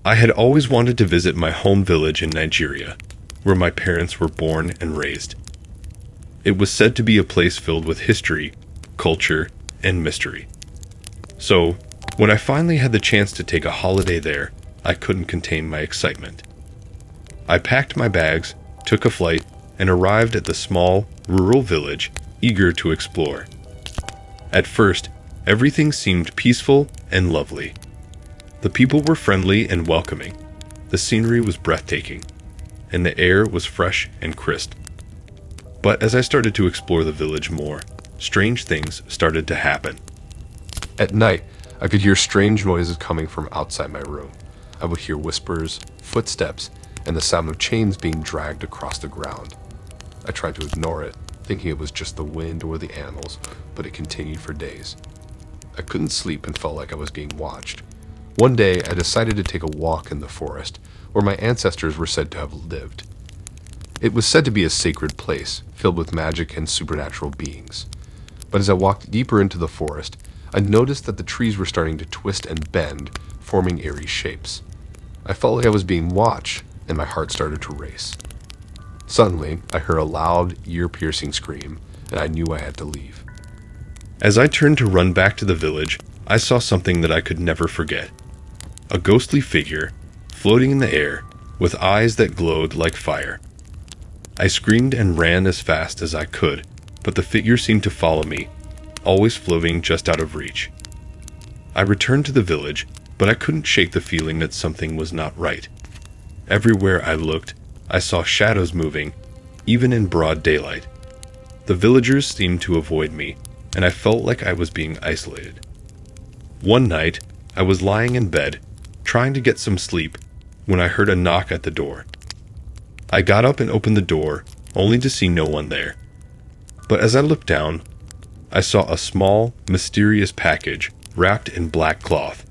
I had always wanted to visit my home village in Nigeria, where my parents were born and raised. It was said to be a place filled with history, culture, and mystery. So, when I finally had the chance to take a holiday there, I couldn't contain my excitement. I packed my bags, took a flight, and arrived at the small, rural village, eager to explore. At first, everything seemed peaceful and lovely. The people were friendly and welcoming. The scenery was breathtaking, and the air was fresh and crisp. But as I started to explore the village more, strange things started to happen. At night, I could hear strange noises coming from outside my room. I would hear whispers, footsteps, and the sound of chains being dragged across the ground. I tried to ignore it, thinking it was just the wind or the animals, but it continued for days. I couldn't sleep and felt like I was being watched. One day, I decided to take a walk in the forest, where my ancestors were said to have lived. It was said to be a sacred place, filled with magic and supernatural beings. But as I walked deeper into the forest, I noticed that the trees were starting to twist and bend, forming eerie shapes. I felt like I was being watched, and my heart started to race. Suddenly, I heard a loud, ear-piercing scream, and I knew I had to leave. As I turned to run back to the village, I saw something that I could never forget. A ghostly figure, floating in the air, with eyes that glowed like fire. I screamed and ran as fast as I could, but the figure seemed to follow me, always floating just out of reach. I returned to the village, but I couldn't shake the feeling that something was not right. Everywhere I looked, I saw shadows moving, even in broad daylight. The villagers seemed to avoid me, and I felt like I was being isolated. One night, I was lying in bed, trying to get some sleep, when I heard a knock at the door. I got up and opened the door, only to see no one there. But as I looked down, I saw a small, mysterious package wrapped in black cloth.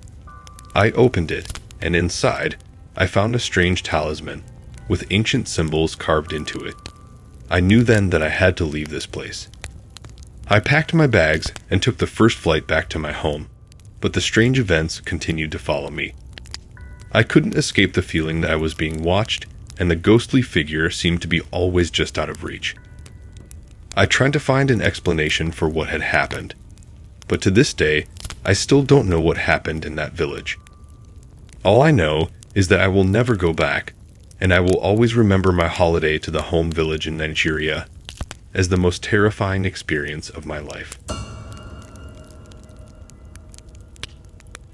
I opened it, and inside, I found a strange talisman, with ancient symbols carved into it. I knew then that I had to leave this place. I packed my bags and took the first flight back to my home, but the strange events continued to follow me. I couldn't escape the feeling that I was being watched, and the ghostly figure seemed to be always just out of reach. I tried to find an explanation for what had happened, but to this day, I still don't know what happened in that village. All I know is that I will never go back, and I will always remember my holiday to the home village in Nigeria as the most terrifying experience of my life.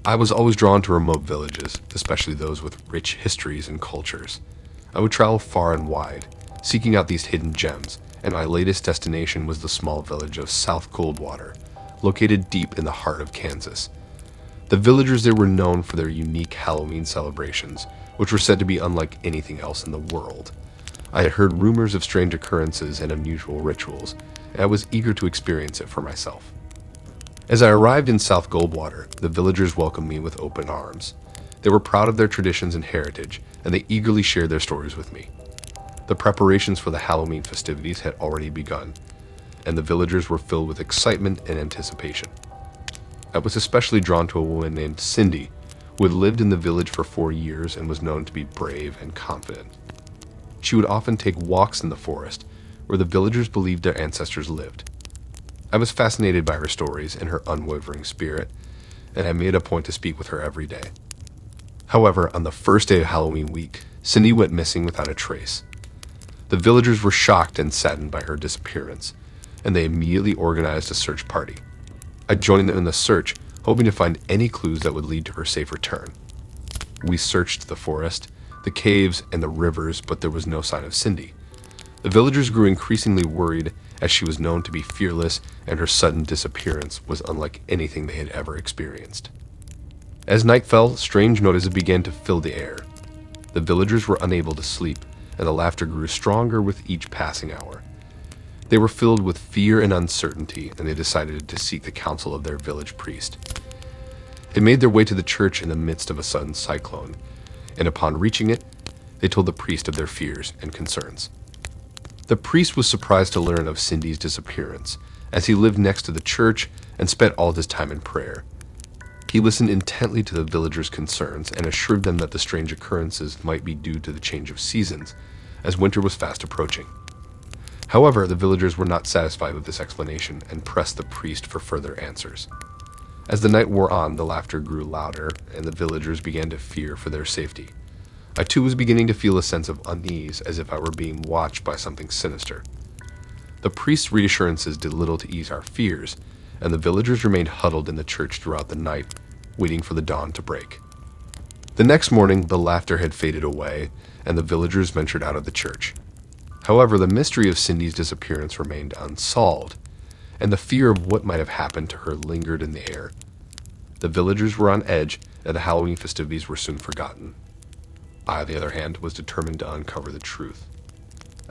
I was always drawn to remote villages, especially those with rich histories and cultures. I would travel far and wide, seeking out these hidden gems, and my latest destination was the small village of South Goldwater, located deep in the heart of Kansas. The villagers there were known for their unique Halloween celebrations, which were said to be unlike anything else in the world. I had heard rumors of strange occurrences and unusual rituals, and I was eager to experience it for myself. As I arrived in South Goldwater, the villagers welcomed me with open arms. They were proud of their traditions and heritage, and they eagerly shared their stories with me. The preparations for the Halloween festivities had already begun, and the villagers were filled with excitement and anticipation. I was especially drawn to a woman named Cindy, who had lived in the village for 4 years and was known to be brave and confident. She would often take walks in the forest, where the villagers believed their ancestors lived. I was fascinated by her stories and her unwavering spirit, and I made a point to speak with her every day. However, on the first day of Halloween week, Cindy went missing without a trace. The villagers were shocked and saddened by her disappearance, and they immediately organized a search party. I joined them in the search, hoping to find any clues that would lead to her safe return. We searched the forest, the caves, and the rivers, but there was no sign of Cindy. The villagers grew increasingly worried, as she was known to be fearless, and her sudden disappearance was unlike anything they had ever experienced. As night fell, strange noises began to fill the air. The villagers were unable to sleep, and the laughter grew stronger with each passing hour. They were filled with fear and uncertainty, and they decided to seek the counsel of their village priest. They made their way to the church in the midst of a sudden cyclone, and upon reaching it, they told the priest of their fears and concerns. The priest was surprised to learn of Cindy's disappearance, as he lived next to the church and spent all his time in prayer. He listened intently to the villagers' concerns and assured them that the strange occurrences might be due to the change of seasons, as winter was fast approaching. However, the villagers were not satisfied with this explanation and pressed the priest for further answers. As the night wore on, the laughter grew louder, and the villagers began to fear for their safety. I too was beginning to feel a sense of unease, as if I were being watched by something sinister. The priest's reassurances did little to ease our fears, and the villagers remained huddled in the church throughout the night, waiting for the dawn to break. The next morning, the laughter had faded away, and the villagers ventured out of the church. However, the mystery of Cindy's disappearance remained unsolved, and the fear of what might have happened to her lingered in the air. The villagers were on edge, and the Halloween festivities were soon forgotten. I, on the other hand, was determined to uncover the truth.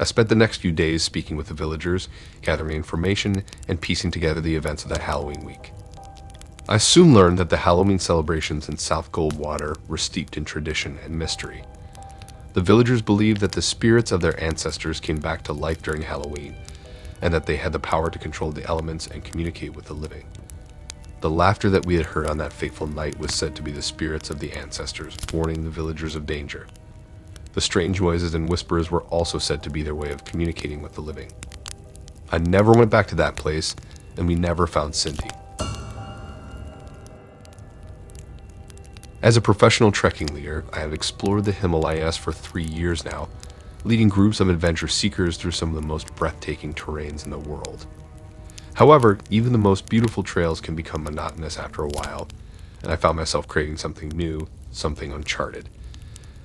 I spent the next few days speaking with the villagers, gathering information, and piecing together the events of that Halloween week. I soon learned that the Halloween celebrations in South Goldwater were steeped in tradition and mystery. The villagers believed that the spirits of their ancestors came back to life during Halloween, and that they had the power to control the elements and communicate with the living. The laughter that we had heard on that fateful night was said to be the spirits of the ancestors, warning the villagers of danger. The strange noises and whispers were also said to be their way of communicating with the living. I never went back to that place, and we never found Cindy. As a professional trekking leader, I have explored the Himalayas for 3 years now, leading groups of adventure seekers through some of the most breathtaking terrains in the world. However, even the most beautiful trails can become monotonous after a while, and I found myself craving something new, something uncharted.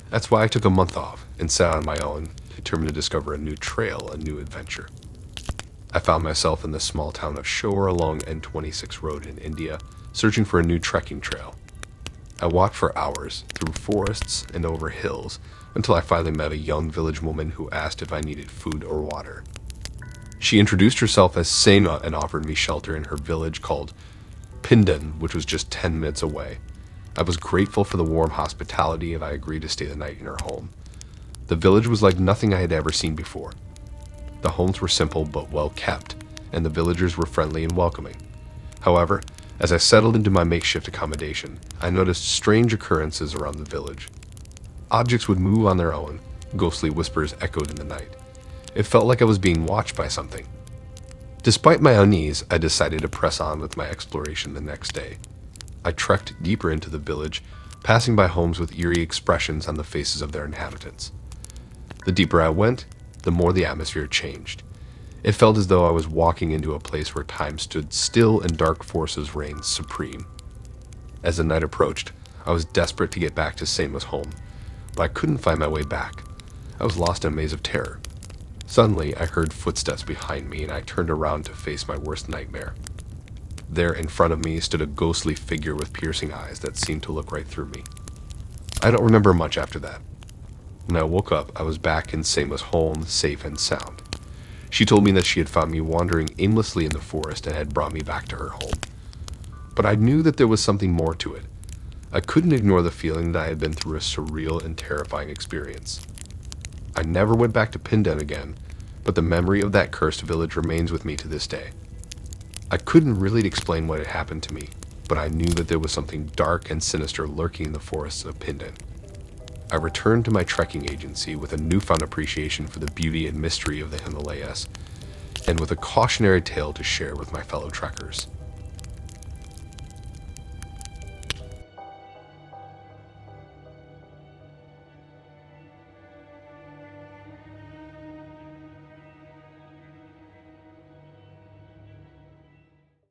That's why I took a month off and set out on my own, determined to discover a new trail, a new adventure. I found myself in the small town of Shore along N26 Road in India, searching for a new trekking trail. I walked for hours, through forests and over hills, until I finally met a young village woman who asked if I needed food or water. She introduced herself as Sena and offered me shelter in her village called Pindan, which was just 10 minutes away. I was grateful for the warm hospitality, and I agreed to stay the night in her home. The village was like nothing I had ever seen before. The homes were simple but well kept, and the villagers were friendly and welcoming. However, as I settled into my makeshift accommodation, I noticed strange occurrences around the village. Objects would move on their own, ghostly whispers echoed in the night. It felt like I was being watched by something. Despite my unease, I decided to press on with my exploration the next day. I trekked deeper into the village, passing by homes with eerie expressions on the faces of their inhabitants. The deeper I went, the more the atmosphere changed. It felt as though I was walking into a place where time stood still and dark forces reigned supreme. As the night approached, I was desperate to get back to Sema's home, but I couldn't find my way back. I was lost in a maze of terror. Suddenly, I heard footsteps behind me, and I turned around to face my worst nightmare. There in front of me stood a ghostly figure with piercing eyes that seemed to look right through me. I don't remember much after that. When I woke up, I was back in Sema's home, safe and sound. She told me that she had found me wandering aimlessly in the forest and had brought me back to her home. But I knew that there was something more to it. I couldn't ignore the feeling that I had been through a surreal and terrifying experience. I never went back to Pindan again, but the memory of that cursed village remains with me to this day. I couldn't really explain what had happened to me, but I knew that there was something dark and sinister lurking in the forests of Pindan. I returned to my trekking agency with a newfound appreciation for the beauty and mystery of the Himalayas, and with a cautionary tale to share with my fellow trekkers.